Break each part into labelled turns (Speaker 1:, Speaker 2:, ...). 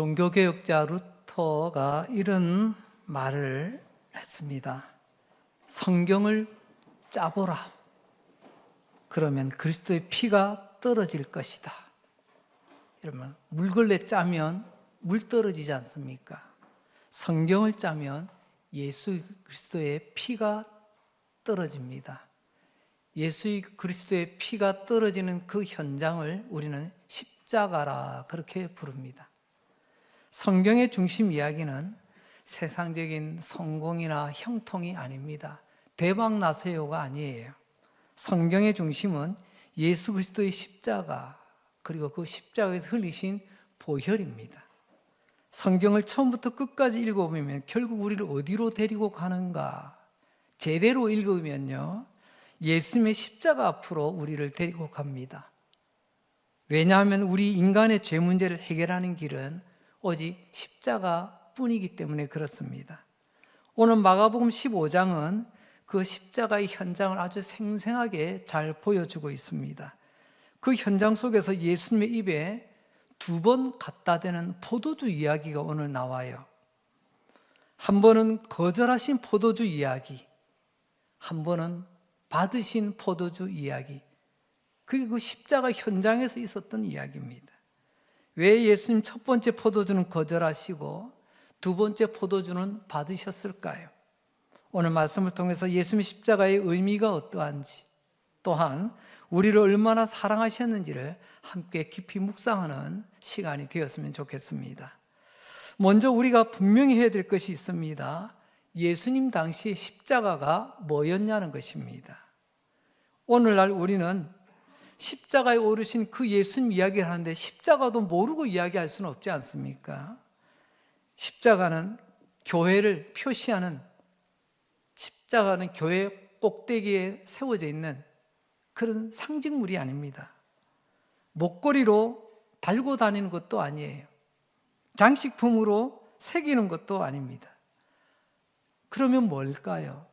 Speaker 1: 종교개혁자 루터가 이런 말을 했습니다. 성경을 짜보라. 그러면 그리스도의 피가 떨어질 것이다. 이러면 물걸레 짜면 물 떨어지지 않습니까? 성경을 짜면 예수 그리스도의 피가 떨어집니다. 예수 그리스도의 피가 떨어지는 그 현장을 우리는 십자가라 그렇게 부릅니다. 성경의 중심 이야기는 세상적인 성공이나 형통이 아닙니다. 대박 나세요가 아니에요. 성경의 중심은 예수 그리스도의 십자가, 그리고 그 십자가에서 흘리신 보혈입니다. 성경을 처음부터 끝까지 읽어보면 결국 우리를 어디로 데리고 가는가? 제대로 읽으면요, 예수님의 십자가 앞으로 우리를 데리고 갑니다. 왜냐하면 우리 인간의 죄 문제를 해결하는 길은 오직 십자가뿐이기 때문에 그렇습니다. 오늘 마가복음 15장은 그 십자가의 현장을 아주 생생하게 잘 보여주고 있습니다. 그 현장 속에서 예수님의 입에 두 번 갖다 대는 포도주 이야기가 오늘 나와요. 한 번은 거절하신 포도주 이야기, 한 번은 받으신 포도주 이야기. 그게 그 십자가 현장에서 있었던 이야기입니다. 왜 예수님 첫 번째 포도주는 거절하시고 두 번째 포도주는 받으셨을까요? 오늘 말씀을 통해서 예수님의 십자가의 의미가 어떠한지, 또한 우리를 얼마나 사랑하셨는지를 함께 깊이 묵상하는 시간이 되었으면 좋겠습니다. 먼저 우리가 분명히 해야 될 것이 있습니다. 예수님 당시의 십자가가 뭐였냐는 것입니다. 오늘날 우리는 십자가에 오르신 그 예수님 이야기를 하는데 십자가도 모르고 이야기할 수는 없지 않습니까? 십자가는 교회를 표시하는, 십자가는 교회 꼭대기에 세워져 있는 그런 상징물이 아닙니다. 목걸이로 달고 다니는 것도 아니에요. 장식품으로 새기는 것도 아닙니다. 그러면 뭘까요?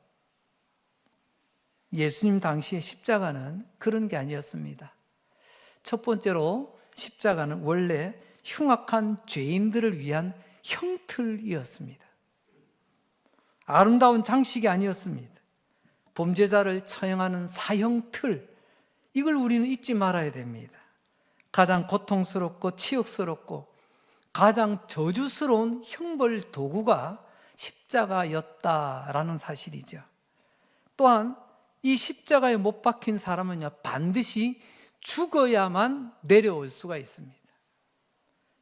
Speaker 1: 예수님 당시의 십자가는 그런 게 아니었습니다. 첫 번째로 십자가는 원래 흉악한 죄인들을 위한 형틀이었습니다. 아름다운 장식이 아니었습니다. 범죄자를 처형하는 사형틀, 이걸 우리는 잊지 말아야 됩니다. 가장 고통스럽고 치욕스럽고 가장 저주스러운 형벌 도구가 십자가였다라는 사실이죠. 또한 이 십자가에 못 박힌 사람은요, 반드시 죽어야만 내려올 수가 있습니다.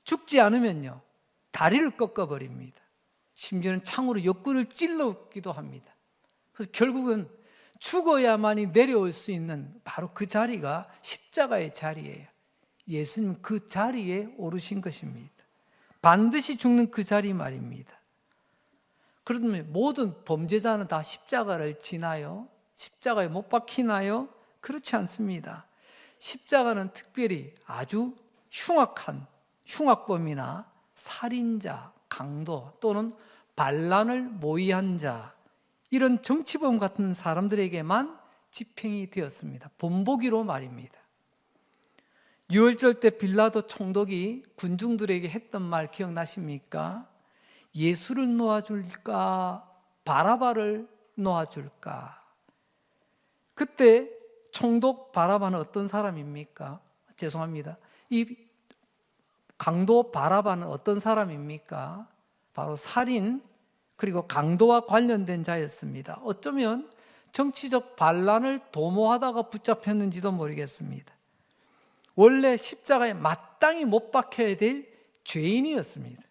Speaker 1: 죽지 않으면요, 다리를 꺾어버립니다. 심지어는 창으로 옆구리를 찔러기도 합니다. 그래서 결국은 죽어야만이 내려올 수 있는 바로 그 자리가 십자가의 자리예요. 예수님 그 자리에 오르신 것입니다. 반드시 죽는 그 자리 말입니다. 그러면 모든 범죄자는 다 십자가를 지나요? 십자가에 못 박히나요? 그렇지 않습니다. 십자가는 특별히 아주 흉악한 흉악범이나 살인자, 강도 또는 반란을 모의한 자, 이런 정치범 같은 사람들에게만 집행이 되었습니다. 본보기로 말입니다. 유월절 때 빌라도 총독이 군중들에게 했던 말 기억나십니까? 예수를 놓아줄까? 바라바를 놓아줄까? 그때 총독 바라바는 어떤 사람입니까? 죄송합니다. 이 강도 바라바는 어떤 사람입니까? 바로 살인 그리고 강도와 관련된 자였습니다. 어쩌면 정치적 반란을 도모하다가 붙잡혔는지도 모르겠습니다. 원래 십자가에 마땅히 못 박혀야 될 죄인이었습니다.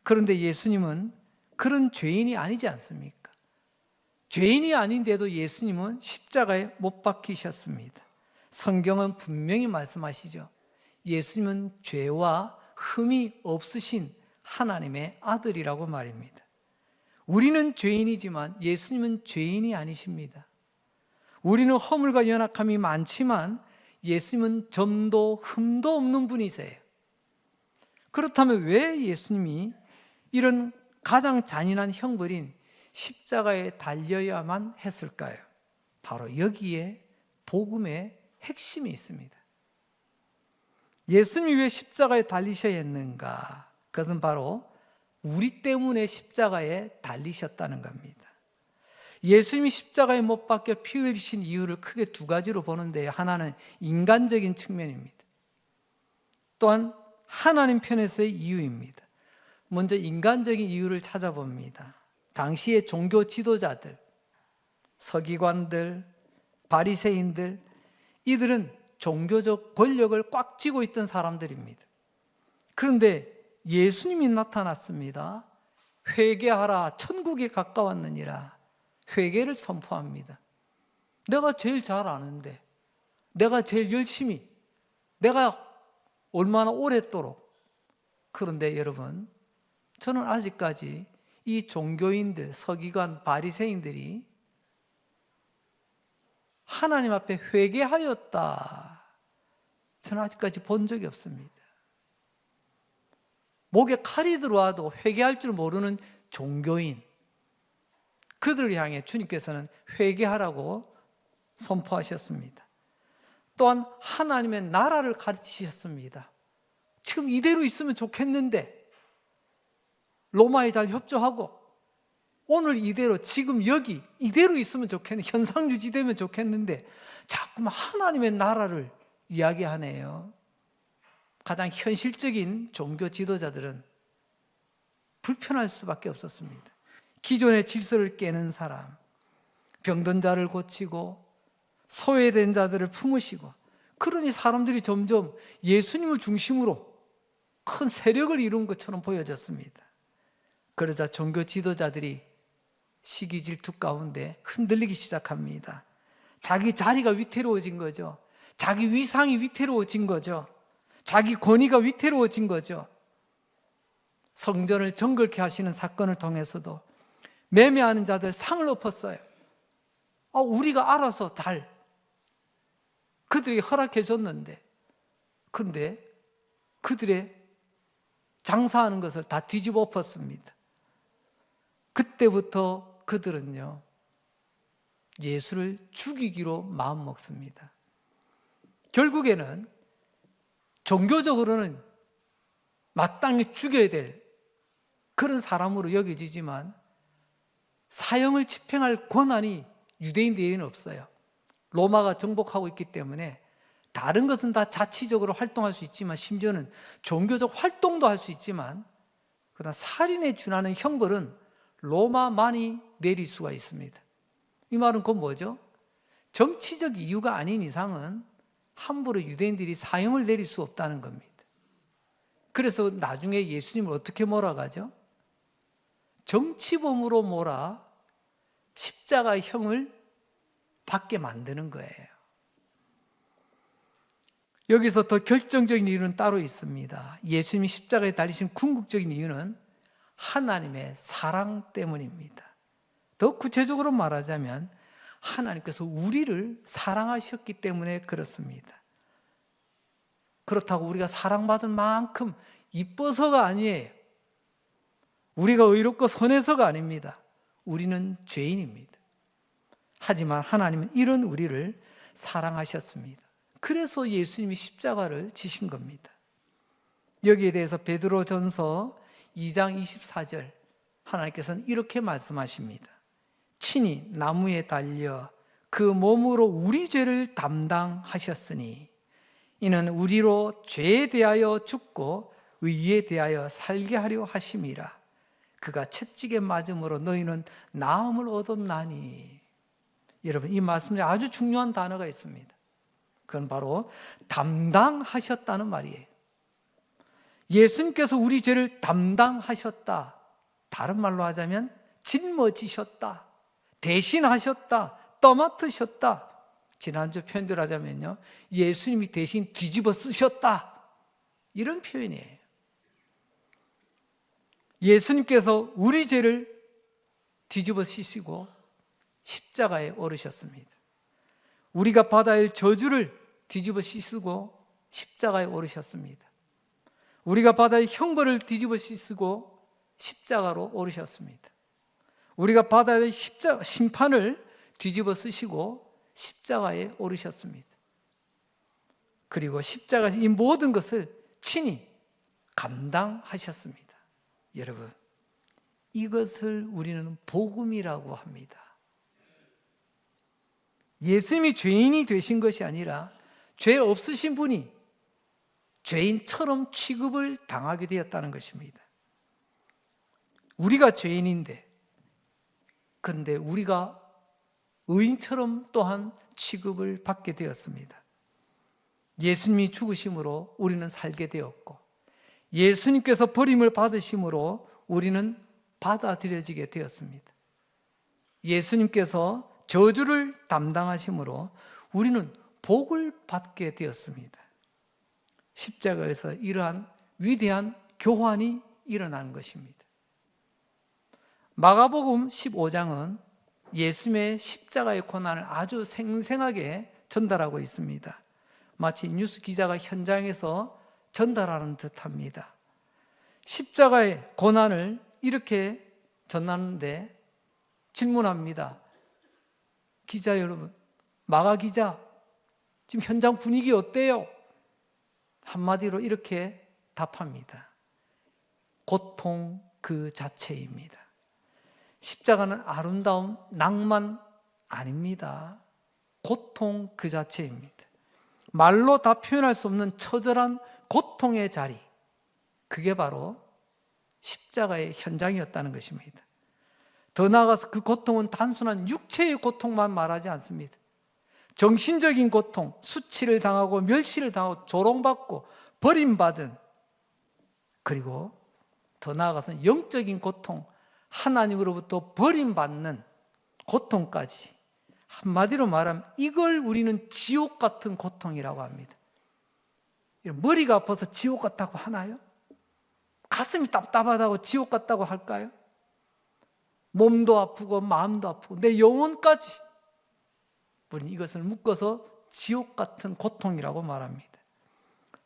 Speaker 1: 그런데 예수님은 그런 죄인이 아니지 않습니까? 죄인이 아닌데도 예수님은 십자가에 못 박히셨습니다. 성경은 분명히 말씀하시죠. 예수님은 죄와 흠이 없으신 하나님의 아들이라고 말입니다. 우리는 죄인이지만 예수님은 죄인이 아니십니다. 우리는 허물과 연약함이 많지만 예수님은 점도 흠도 없는 분이세요. 그렇다면 왜 예수님이 이런 가장 잔인한 형벌인 십자가에 달려야만 했을까요? 바로 여기에 복음의 핵심이 있습니다. 예수님이 왜 십자가에 달리셔야 했는가? 그것은 바로 우리 때문에 십자가에 달리셨다는 겁니다. 예수님이 십자가에 못 박혀 피 흘리신 이유를 크게 두 가지로 보는데요. 하나는 인간적인 측면입니다. 또한 하나님 편에서의 이유입니다. 먼저 인간적인 이유를 찾아봅니다. 당시의 종교 지도자들, 서기관들, 바리새인들, 이들은 종교적 권력을 꽉 쥐고 있던 사람들입니다. 그런데 예수님이 나타났습니다. 회개하라, 천국에 가까웠느니라. 회개를 선포합니다. 내가 제일 잘 아는데, 내가 제일 열심히, 내가 얼마나 오랫도록. 그런데 여러분, 저는 아직까지 이 종교인들, 서기관, 바리새인들이 하나님 앞에 회개하였다, 저는 아직까지 본 적이 없습니다. 목에 칼이 들어와도 회개할 줄 모르는 종교인, 그들을 향해 주님께서는 회개하라고 선포하셨습니다. 또한 하나님의 나라를 가르치셨습니다. 지금 이대로 있으면 좋겠는데, 로마에 잘 협조하고 오늘 이대로, 지금 여기 이대로 있으면 좋겠는데, 현상 유지되면 좋겠는데 자꾸만 하나님의 나라를 이야기하네요. 가장 현실적인 종교 지도자들은 불편할 수밖에 없었습니다. 기존의 질서를 깨는 사람, 병든 자를 고치고 소외된 자들을 품으시고, 그러니 사람들이 점점 예수님을 중심으로 큰 세력을 이룬 것처럼 보여졌습니다. 그러자 종교 지도자들이 시기 질투 가운데 흔들리기 시작합니다. 자기 자리가 위태로워진 거죠. 자기 위상이 위태로워진 거죠. 자기 권위가 위태로워진 거죠. 성전을 정결케 하시는 사건을 통해서도 매매하는 자들 상을 엎었어요. 우리가 알아서 잘 그들이 허락해 줬는데, 그런데 그들의 장사하는 것을 다 뒤집어 엎었습니다. 그때부터 그들은요, 예수를 죽이기로 마음먹습니다. 결국에는 종교적으로는 마땅히 죽여야 될 그런 사람으로 여겨지지만 사형을 집행할 권한이 유대인들에게는 없어요. 로마가 정복하고 있기 때문에 다른 것은 다 자치적으로 활동할 수 있지만, 심지어는 종교적 활동도 할 수 있지만, 그러나 살인에 준하는 형벌은 로마만이 내릴 수가 있습니다. 이 말은 곧 뭐죠? 정치적 이유가 아닌 이상은 함부로 유대인들이 사형을 내릴 수 없다는 겁니다. 그래서 나중에 예수님을 어떻게 몰아가죠? 정치범으로 몰아 십자가형을 받게 만드는 거예요. 여기서 더 결정적인 이유는 따로 있습니다. 예수님이 십자가에 달리신 궁극적인 이유는 하나님의 사랑 때문입니다. 더 구체적으로 말하자면 하나님께서 우리를 사랑하셨기 때문에 그렇습니다. 그렇다고 우리가 사랑받을 만큼 이뻐서가 아니에요. 우리가 의롭고 선해서가 아닙니다. 우리는 죄인입니다. 하지만 하나님은 이런 우리를 사랑하셨습니다. 그래서 예수님이 십자가를 지신 겁니다. 여기에 대해서 베드로전서 2장 24절, 하나님께서는 이렇게 말씀하십니다. 친히 나무에 달려 그 몸으로 우리 죄를 담당하셨으니 이는 우리로 죄에 대하여 죽고 의에 대하여 살게 하려 하심이라. 그가 채찍에 맞음으로 너희는 나음을 얻었나니. 여러분, 이 말씀에 아주 중요한 단어가 있습니다. 그건 바로 담당하셨다는 말이에요. 예수님께서 우리 죄를 담당하셨다. 다른 말로 하자면 짊어지셨다, 대신하셨다, 떠맡으셨다. 지난주 표현대로 하자면요, 예수님이 대신 뒤집어 쓰셨다, 이런 표현이에요. 예수님께서 우리 죄를 뒤집어 쓰시고 십자가에 오르셨습니다. 우리가 받아야 할 저주를 뒤집어 씻으고 십자가에 오르셨습니다. 우리가 받아야 할 형벌을 뒤집어 씻으고 십자가로 오르셨습니다. 우리가 받아야 할 심판을 뒤집어 쓰시고 십자가에 오르셨습니다. 그리고 십자가에서 이 모든 것을 친히 감당하셨습니다. 여러분, 이것을 우리는 복음이라고 합니다. 예수님이 죄인이 되신 것이 아니라 죄 없으신 분이 죄인처럼 취급을 당하게 되었다는 것입니다. 우리가 죄인인데, 그런데 우리가 의인처럼 또한 취급을 받게 되었습니다. 예수님이 죽으심으로 우리는 살게 되었고, 예수님께서 버림을 받으심으로 우리는 받아들여지게 되었습니다. 예수님께서 저주를 담당하심으로 우리는 복을 받게 되었습니다. 십자가에서 이러한 위대한 교환이 일어난 것입니다. 마가복음 15장은 예수님의 십자가의 고난을 아주 생생하게 전달하고 있습니다. 마치 뉴스 기자가 현장에서 전달하는 듯합니다. 십자가의 고난을 이렇게 전하는데 질문합니다. 기자 여러분, 마가 기자, 지금 현장 분위기 어때요? 한마디로 이렇게 답합니다. 고통 그 자체입니다. 십자가는 아름다운 낭만 아닙니다. 고통 그 자체입니다. 말로 다 표현할 수 없는 처절한 고통의 자리, 그게 바로 십자가의 현장이었다는 것입니다. 더 나아가서 그 고통은 단순한 육체의 고통만 말하지 않습니다. 정신적인 고통, 수치를 당하고 멸시를 당하고 조롱받고 버림받은, 그리고 더 나아가서는 영적인 고통, 하나님으로부터 버림받는 고통까지, 한마디로 말하면 이걸 우리는 지옥 같은 고통이라고 합니다. 머리가 아파서 지옥 같다고 하나요? 가슴이 답답하다고 지옥 같다고 할까요? 몸도 아프고 마음도 아프고 내 영혼까지, 우리는 이것을 묶어서 지옥 같은 고통이라고 말합니다.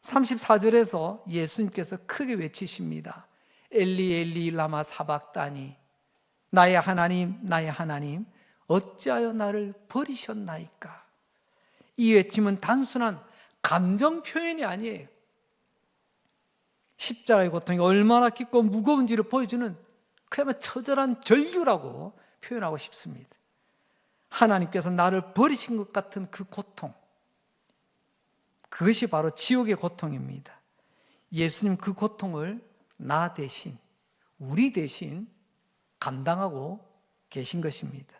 Speaker 1: 34절에서 예수님께서 크게 외치십니다. 엘리 엘리 라마 사박다니, 나의 하나님 나의 하나님 어찌하여 나를 버리셨나이까. 이 외침은 단순한 감정 표현이 아니에요. 십자가의 고통이 얼마나 깊고 무거운지를 보여주는 그야말로 처절한 전류라고 표현하고 싶습니다. 하나님께서 나를 버리신 것 같은 그 고통, 그것이 바로 지옥의 고통입니다. 예수님 그 고통을 나 대신, 우리 대신 감당하고 계신 것입니다.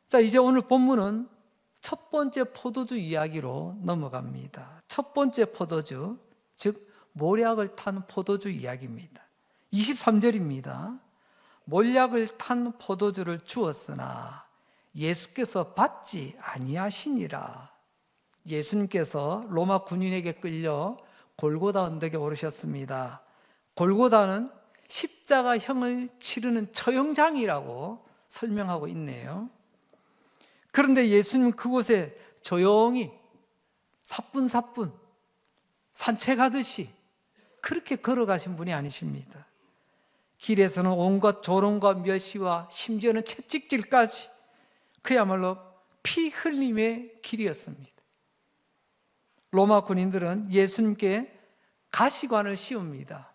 Speaker 1: 자, 이제 오늘 본문은 첫 번째 포도주 이야기로 넘어갑니다. 첫 번째 포도주, 즉 몰약을 탄 포도주 이야기입니다. 23절입니다. 몰약을 탄 포도주를 주었으나 예수께서 받지 아니하시니라. 예수님께서 로마 군인에게 끌려 골고다 언덕에 오르셨습니다. 골고다는 십자가형을 치르는 처형장이라고 설명하고 있네요. 그런데 예수님 그곳에 조용히 사뿐사뿐 산책하듯이 그렇게 걸어가신 분이 아니십니다. 길에서는 온갖 조롱과 멸시와 심지어는 채찍질까지, 그야말로 피 흘림의 길이었습니다. 로마 군인들은 예수님께 가시관을 씌웁니다.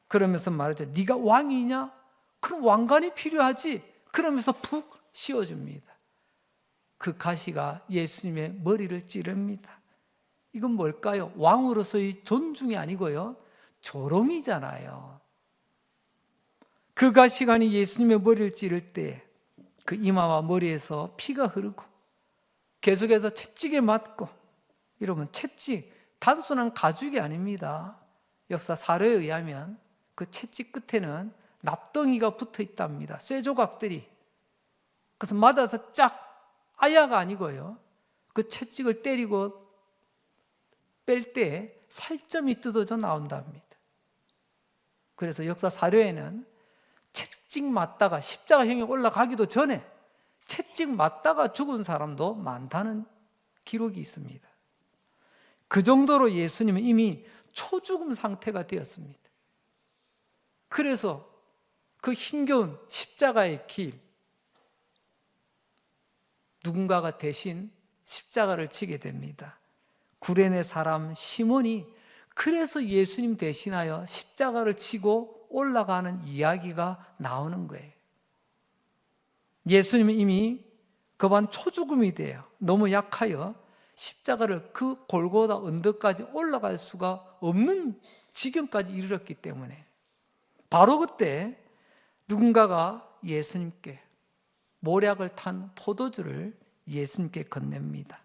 Speaker 1: 그러면서 말하죠. 네가 왕이냐? 그럼 왕관이 필요하지. 그러면서 푹 씌워줍니다. 그 가시가 예수님의 머리를 찌릅니다. 이건 뭘까요? 왕으로서의 존중이 아니고요, 조롱이잖아요. 그 가시관이 예수님의 머리를 찌를 때 그 이마와 머리에서 피가 흐르고 계속해서 채찍에 맞고, 이러면 채찍, 단순한 가죽이 아닙니다. 역사 사료에 의하면 그 채찍 끝에는 납덩이가 붙어 있답니다. 쇠조각들이. 그래서 맞아서 쫙, 아야가 아니고요, 그 채찍을 때리고 뺄 때 살점이 뜯어져 나온답니다. 그래서 역사 사료에는 채찍 맞다가 십자가형에 올라가기도 전에 채찍 맞다가 죽은 사람도 많다는 기록이 있습니다. 그 정도로 예수님은 이미 초죽음 상태가 되었습니다. 그래서 그 힘겨운 십자가의 길, 누군가가 대신 십자가를 지게 됩니다. 구레네 사람 시몬이 그래서 예수님 대신하여 십자가를 치고 올라가는 이야기가 나오는 거예요. 예수님은 이미 거반 초죽음이 돼요. 너무 약하여 십자가를 그 골고다 언덕까지 올라갈 수가 없는 지경까지 이르렀기 때문에 바로 그때 누군가가 예수님께 모략을 탄 포도주를 예수님께 건넵니다.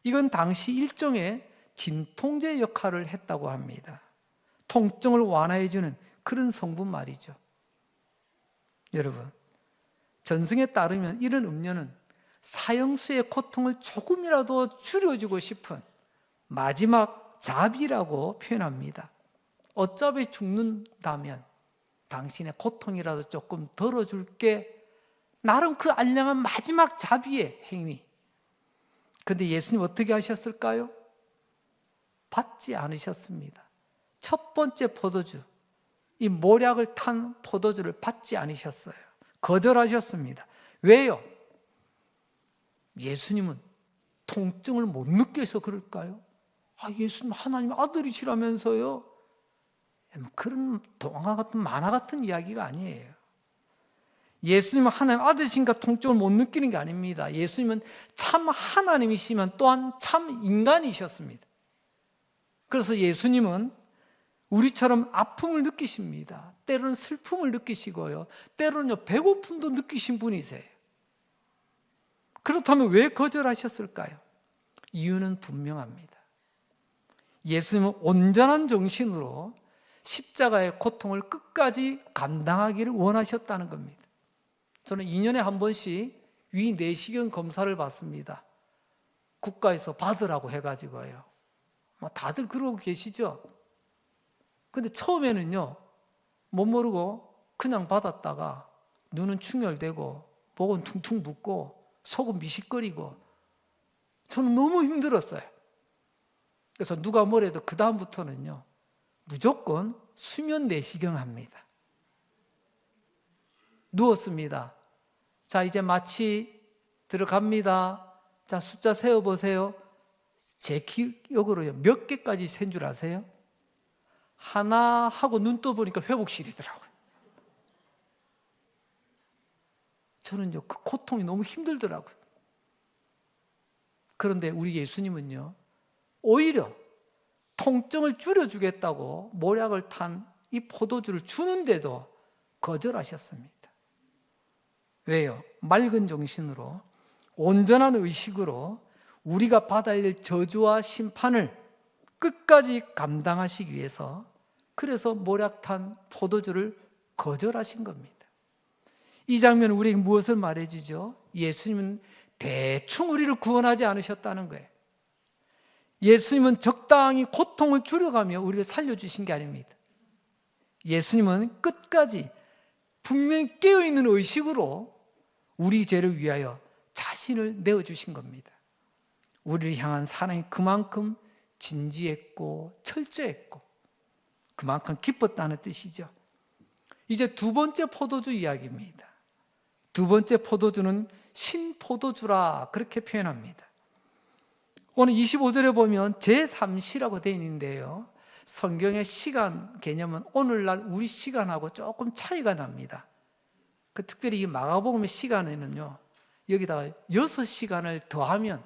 Speaker 1: 이건 당시 일종의 진통제 역할을 했다고 합니다. 통증을 완화해주는 그런 성분 말이죠. 여러분, 전승에 따르면 이런 음료는 사형수의 고통을 조금이라도 줄여주고 싶은 마지막 자비라고 표현합니다. 어차피 죽는다면 당신의 고통이라도 조금 덜어줄게, 나름 그 알량한 마지막 자비의 행위. 그런데 예수님 어떻게 하셨을까요? 받지 않으셨습니다. 첫 번째 포도주, 이 모략을 탄 포도주를 받지 않으셨어요. 거절하셨습니다. 왜요? 예수님은 통증을 못 느껴서 그럴까요? 예수님 하나님 아들이시라면서요? 그런 동화 같은 만화 같은 이야기가 아니에요. 예수님은 하나님 아들이신가 통증을 못 느끼는 게 아닙니다. 예수님은 참 하나님이시면 또한 참 인간이셨습니다. 그래서 예수님은 우리처럼 아픔을 느끼십니다. 때로는 슬픔을 느끼시고요. 때로는 배고픔도 느끼신 분이세요. 그렇다면 왜 거절하셨을까요? 이유는 분명합니다. 예수님은 온전한 정신으로 십자가의 고통을 끝까지 감당하기를 원하셨다는 겁니다. 저는 2년에 한 번씩 위 내시경 검사를 받습니다. 국가에서 받으라고 해가지고요. 다들 그러고 계시죠? 근데 처음에는요, 못 모르고 그냥 받았다가 눈은 충혈되고 목은 퉁퉁 붓고 속은 미식거리고 저는 너무 힘들었어요. 그래서 누가 뭐래도 그 다음부터는요, 무조건 수면 내시경 합니다. 누웠습니다. 자, 이제 마취 들어갑니다. 자, 숫자 세어보세요. 제 기억으로요, 몇 개까지 센 줄 아세요? 하나 하고 눈 떠보니까 회복실이더라고요. 저는요, 그 고통이 너무 힘들더라고요. 그런데 우리 예수님은요, 오히려 통증을 줄여주겠다고 모략을 탄 이 포도주를 주는데도 거절하셨습니다. 왜요? 맑은 정신으로, 온전한 의식으로 우리가 받아야 할 저주와 심판을 끝까지 감당하시기 위해서, 그래서 모략탄 포도주를 거절하신 겁니다. 이 장면은 우리에게 무엇을 말해주죠? 예수님은 대충 우리를 구원하지 않으셨다는 거예요. 예수님은 적당히 고통을 줄여가며 우리를 살려주신 게 아닙니다. 예수님은 끝까지 분명히 깨어있는 의식으로 우리 죄를 위하여 자신을 내어주신 겁니다. 우리를 향한 사랑이 그만큼 진지했고 철저했고 그만큼 기뻤다는 뜻이죠. 이제 두 번째 포도주 이야기입니다. 두 번째 포도주는 신포도주라 그렇게 표현합니다. 오늘 25절에 보면 제3시라고 되어 있는데요, 성경의 시간 개념은 오늘날 우리 시간하고 조금 차이가 납니다. 특별히 이 마가복음의 시간에는요, 여기다가 6시간을 더하면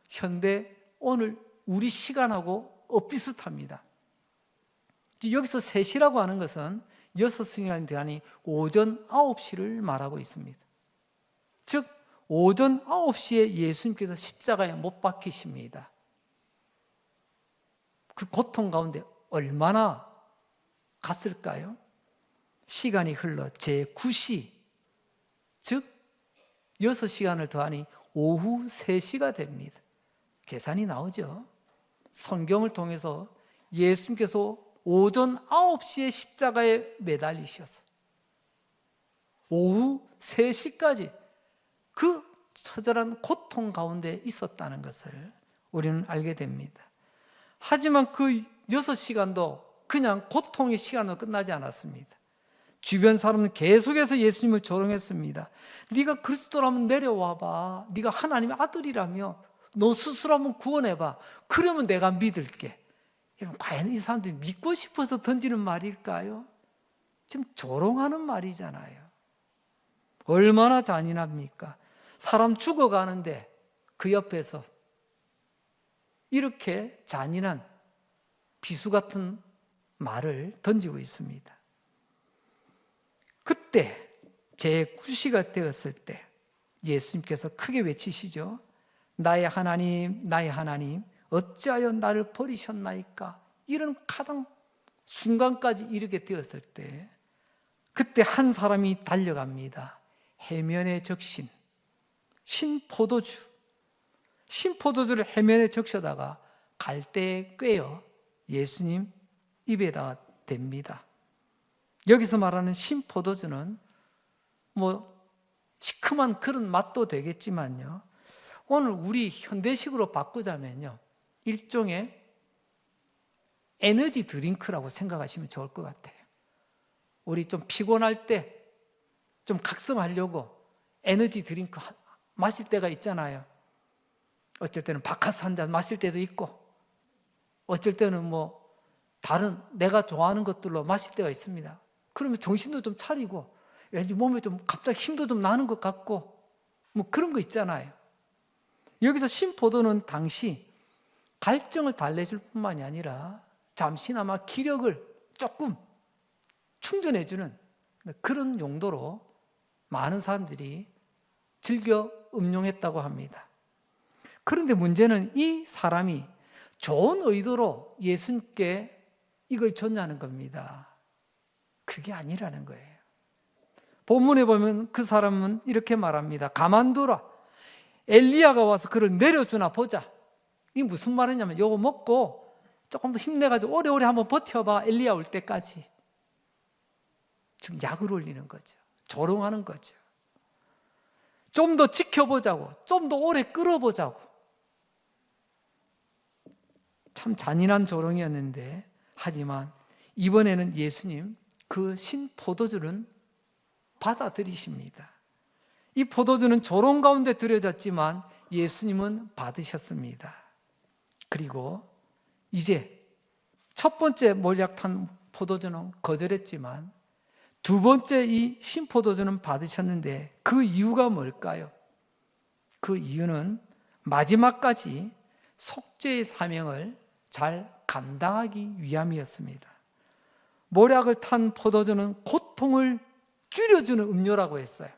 Speaker 1: 현대 오늘 우리 시간하고 엇비슷합니다. 여기서 3시라고 하는 것은 6시간이 더하니 오전 9시를 말하고 있습니다. 즉 오전 9시에 예수님께서 십자가에 못 박히십니다. 그 고통 가운데 얼마나 갔을까요? 시간이 흘러 제9시, 즉 6시간을 더하니 오후 3시가 됩니다. 계산이 나오죠. 성경을 통해서 예수님께서 오전 9시에 십자가에 매달리셔서 오후 3시까지 그 처절한 고통 가운데 있었다는 것을 우리는 알게 됩니다. 하지만 그 6시간도 그냥 고통의 시간으로 끝나지 않았습니다. 주변 사람은 계속해서 예수님을 조롱했습니다. 네가 그리스도라면 내려와봐. 네가 하나님의 아들이라며 너 스스로 한번 구원해봐. 그러면 내가 믿을게. 여러분, 과연 이 사람들이 믿고 싶어서 던지는 말일까요? 지금 조롱하는 말이잖아요. 얼마나 잔인합니까? 사람 죽어가는데 그 옆에서 이렇게 잔인한 비수 같은 말을 던지고 있습니다. 그때 제9시가 되었을 때 예수님께서 크게 외치시죠. 나의 하나님, 나의 하나님, 어찌하여 나를 버리셨나이까? 이런 가장 순간까지 이르게 되었을 때 그때 한 사람이 달려갑니다. 해면에 적신 신포도주를 해면에 적셔다가 갈대에 꿰어 예수님 입에다가 댑니다. 여기서 말하는 신포도주는 시큼한 그런 맛도 되겠지만요, 오늘 우리 현대식으로 바꾸자면요, 일종의 에너지 드링크라고 생각하시면 좋을 것 같아요. 우리 좀 피곤할 때 좀 각성하려고 에너지 드링크 마실 때가 있잖아요. 어쩔 때는 바카스 한 잔 마실 때도 있고, 어쩔 때는 다른 내가 좋아하는 것들로 마실 때가 있습니다. 그러면 정신도 좀 차리고 왠지 몸에 좀 갑자기 힘도 좀 나는 것 같고 그런 거 있잖아요. 여기서 신포도는 당시 갈증을 달래줄 뿐만이 아니라 잠시나마 기력을 조금 충전해주는 그런 용도로 많은 사람들이 즐겨 음용했다고 합니다. 그런데 문제는 이 사람이 좋은 의도로 예수님께 이걸 줬냐는 겁니다. 그게 아니라는 거예요. 본문에 보면 그 사람은 이렇게 말합니다. 가만두라. 엘리야가 와서 그를 내려주나 보자. 이게 무슨 말이냐면 요거 먹고 조금 더 힘내가지고 오래오래 한번 버텨봐. 엘리야 올 때까지. 지금 약을 올리는 거죠. 조롱하는 거죠. 좀 더 지켜보자고. 좀 더 오래 끌어보자고. 참 잔인한 조롱이었는데, 하지만 이번에는 예수님 그 신포도주는 받아들이십니다. 이 포도주는 조롱 가운데 들여졌지만 예수님은 받으셨습니다. 그리고 이제 첫 번째 몰약탄 포도주는 거절했지만 두 번째 이 신포도주는 받으셨는데 그 이유가 뭘까요? 그 이유는 마지막까지 속죄의 사명을 잘 감당하기 위함이었습니다. 몰약을 탄 포도주는 고통을 줄여주는 음료라고 했어요.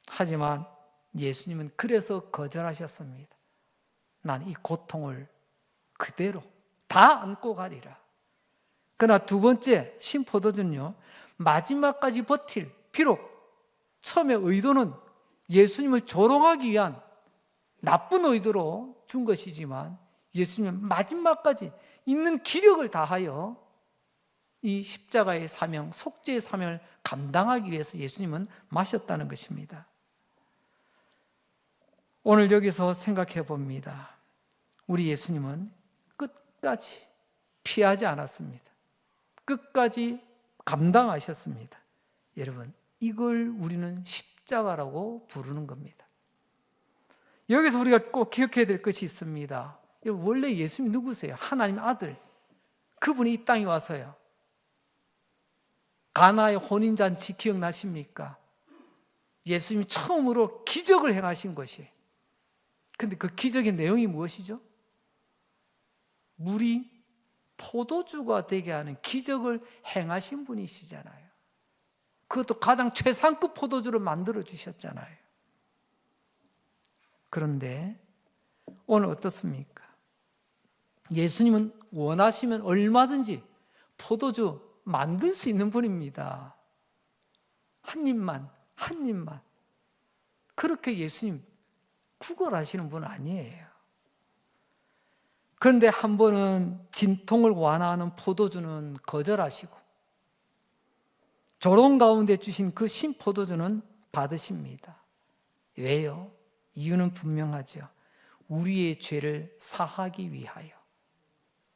Speaker 1: 하지만 예수님은 그래서 거절하셨습니다. 난 이 고통을 그대로 다 안고 가리라. 그러나 두 번째 신포도주는요, 마지막까지 버틸, 비록 처음에 의도는 예수님을 조롱하기 위한 나쁜 의도로 준 것이지만 예수님은 마지막까지 있는 기력을 다하여 이 십자가의 사명, 속죄의 사명을 감당하기 위해서 예수님은 마셨다는 것입니다. 오늘 여기서 생각해 봅니다. 우리 예수님은 끝까지 피하지 않았습니다. 끝까지 감당하셨습니다. 여러분, 이걸 우리는 십자가라고 부르는 겁니다. 여기서 우리가 꼭 기억해야 될 것이 있습니다. 원래 예수님이 누구세요? 하나님 아들. 그분이 이 땅에 와서요, 가나의 혼인잔치 기억나십니까? 예수님이 처음으로 기적을 행하신 것이에요. 그런데 그 기적의 내용이 무엇이죠? 물이 포도주가 되게 하는 기적을 행하신 분이시잖아요. 그것도 가장 최상급 포도주를 만들어 주셨잖아요. 그런데 오늘 어떻습니까? 예수님은 원하시면 얼마든지 포도주 만들 수 있는 분입니다. 한 입만. 그렇게 예수님 구걸하시는 분 아니에요. 그런데 한 번은 진통을 완화하는 포도주는 거절하시고 조롱 가운데 주신 그 신포도주는 받으십니다. 왜요? 이유는 분명하죠. 우리의 죄를 사하기 위하여.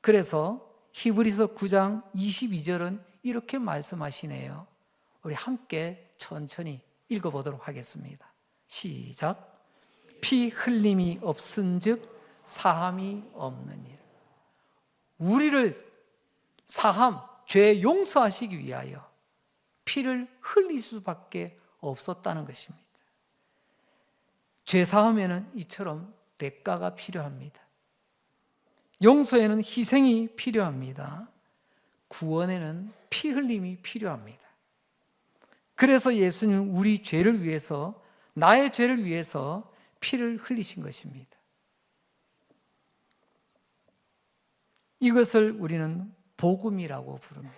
Speaker 1: 그래서 히브리서 9장 22절은 이렇게 말씀하시네요. 우리 함께 천천히 읽어보도록 하겠습니다. 시작. 피 흘림이 없은즉 사함이 없느니라. 우리를 사함, 죄 용서하시기 위하여 피를 흘릴 수밖에 없었다는 것입니다. 죄 사함에는 이처럼 대가가 필요합니다. 용서에는 희생이 필요합니다. 구원에는 피 흘림이 필요합니다. 그래서 예수님은 우리 죄를 위해서, 나의 죄를 위해서 피를 흘리신 것입니다. 이것을 우리는 복음이라고 부릅니다.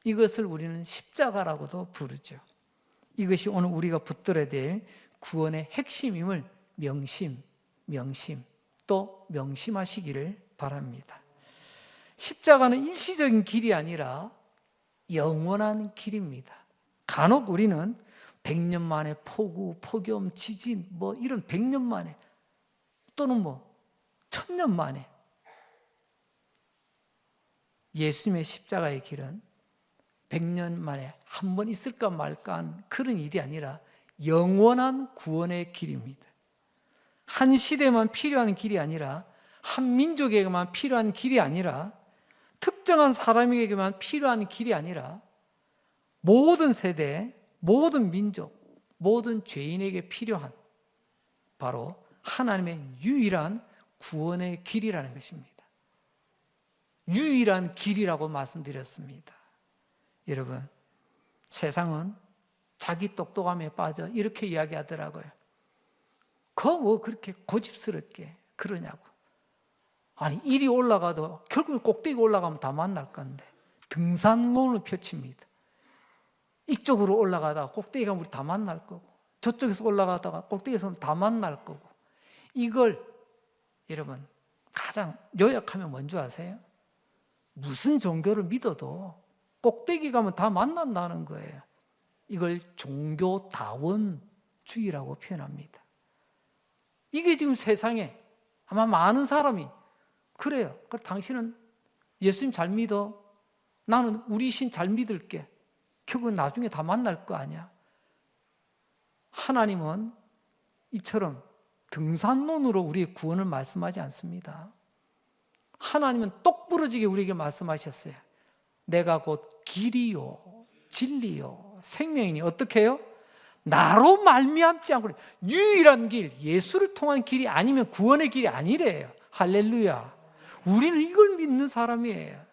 Speaker 1: 이것을 우리는 십자가라고도 부르죠. 이것이 오늘 우리가 붙들어야 될 구원의 핵심임을 또 명심하시기를 바랍니다. 십자가는 일시적인 길이 아니라 영원한 길입니다. 간혹 우리는 100년 만에 폭우, 폭염, 지진, 이런 100년 만에 또는 1000년 만에, 예수님의 십자가의 길은 100년 만에 한 번 있을까 말까 한 그런 일이 아니라 영원한 구원의 길입니다. 한 시대만 필요한 길이 아니라, 한 민족에게만 필요한 길이 아니라, 특정한 사람에게만 필요한 길이 아니라 모든 세대, 모든 민족, 모든 죄인에게 필요한 바로 하나님의 유일한 구원의 길이라는 것입니다. 유일한 길이라고 말씀드렸습니다. 여러분, 세상은 자기 똑똑함에 빠져 이렇게 이야기하더라고요. 뭐 그렇게 고집스럽게 그러냐고. 아니, 이리 올라가도 결국 꼭대기 올라가면 다 만날 건데 등산론을 펼칩니다. 이쪽으로 올라가다가 꼭대기 가면 우리 다 만날 거고, 저쪽에서 올라가다가 꼭대기에서 다 만날 거고. 이걸 여러분 가장 요약하면 뭔지 아세요? 무슨 종교를 믿어도 꼭대기 가면 다 만난다는 거예요. 이걸 종교다원주의라고 표현합니다. 이게 지금 세상에 아마 많은 사람이 그래요. 그럼 당신은 예수님 잘 믿어? 나는 우리 신 잘 믿을게. 결국은 나중에 다 만날 거 아니야. 하나님은 이처럼 등산론으로 우리의 구원을 말씀하지 않습니다. 하나님은 똑부러지게 우리에게 말씀하셨어요. 내가 곧 길이요 진리요 생명이니 어떻게 해요? 나로 말미암지 않고, 유일한 길, 예수를 통한 길이 아니면 구원의 길이 아니래요. 할렐루야. 우리는 이걸 믿는 사람이에요.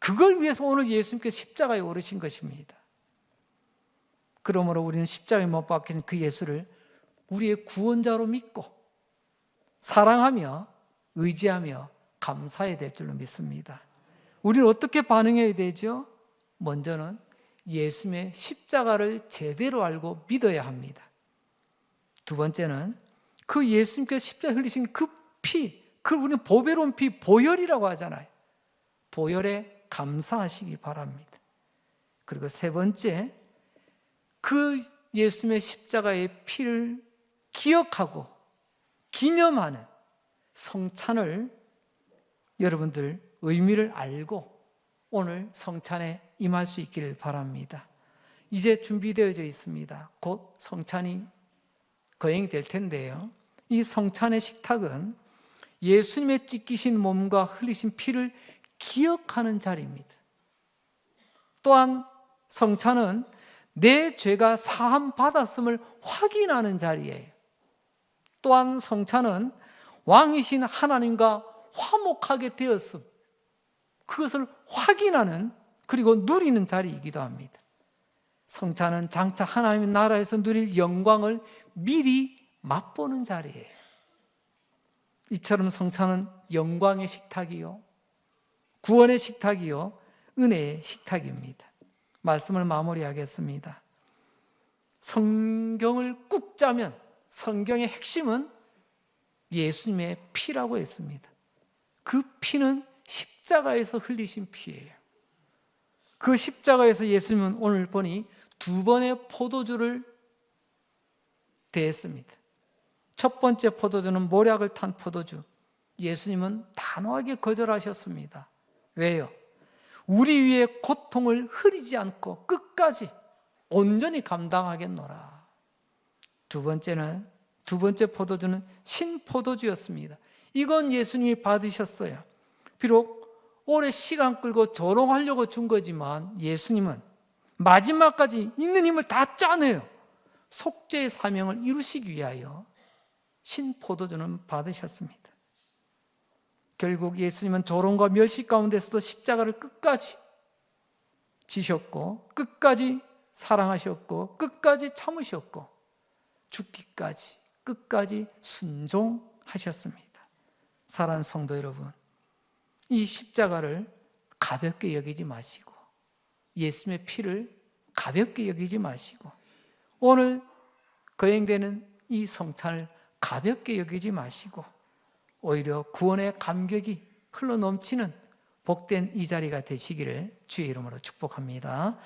Speaker 1: 그걸 위해서 오늘 예수님께서 십자가에 오르신 것입니다. 그러므로 우리는 십자가에 못 박히신 그 예수를 우리의 구원자로 믿고 사랑하며 의지하며 감사해야 될 줄로 믿습니다. 우리는 어떻게 반응해야 되죠? 먼저는 예수님의 십자가를 제대로 알고 믿어야 합니다. 두 번째는 그 예수님께서 십자가에 흘리신 그 피, 그걸 우리는 보배로운 피, 보혈이라고 하잖아요. 보혈에 감사하시기 바랍니다. 그리고 세 번째, 그 예수님의 십자가의 피를 기억하고 기념하는 성찬을 여러분들 의미를 알고 오늘 성찬에 임할 수 있기를 바랍니다. 이제 준비되어져 있습니다. 곧 성찬이 거행이 될 텐데요. 이 성찬의 식탁은 예수님의 찢기신 몸과 흘리신 피를 기억하는 자리입니다. 또한 성찬은 내 죄가 사함 받았음을 확인하는 자리예요. 또한 성찬은 왕이신 하나님과 화목하게 되었음, 그것을 확인하는 그리고 누리는 자리이기도 합니다. 성찬은 장차 하나님의 나라에서 누릴 영광을 미리 맛보는 자리예요. 이처럼 성찬은 영광의 식탁이요, 구원의 식탁이요, 은혜의 식탁입니다. 말씀을 마무리하겠습니다. 성경을 꾹 짜면 성경의 핵심은 예수님의 피라고 했습니다. 그 피는 십자가에서 흘리신 피예요. 그 십자가에서 예수님은 오늘 보니 두 번의 포도주를 대했습니다. 첫 번째 포도주는 모략을 탄 포도주. 예수님은 단호하게 거절하셨습니다. 왜요? 우리 위에 고통을 흐리지 않고 끝까지 온전히 감당하겠노라. 두 번째 포도주는 신포도주였습니다. 이건 예수님이 받으셨어요. 비록 오래 시간 끌고 조롱하려고 준 거지만 예수님은 마지막까지 있는 힘을 다 짜내요. 속죄의 사명을 이루시기 위하여 신포도주는 받으셨습니다. 결국 예수님은 조롱과 멸시 가운데서도 십자가를 끝까지 지셨고, 끝까지 사랑하셨고, 끝까지 참으셨고, 죽기까지 끝까지 순종하셨습니다. 사랑하는 성도 여러분, 이 십자가를 가볍게 여기지 마시고, 예수님의 피를 가볍게 여기지 마시고, 오늘 거행되는 이 성찬을 가볍게 여기지 마시고, 오히려 구원의 감격이 흘러넘치는 복된 이 자리가 되시기를 주의 이름으로 축복합니다.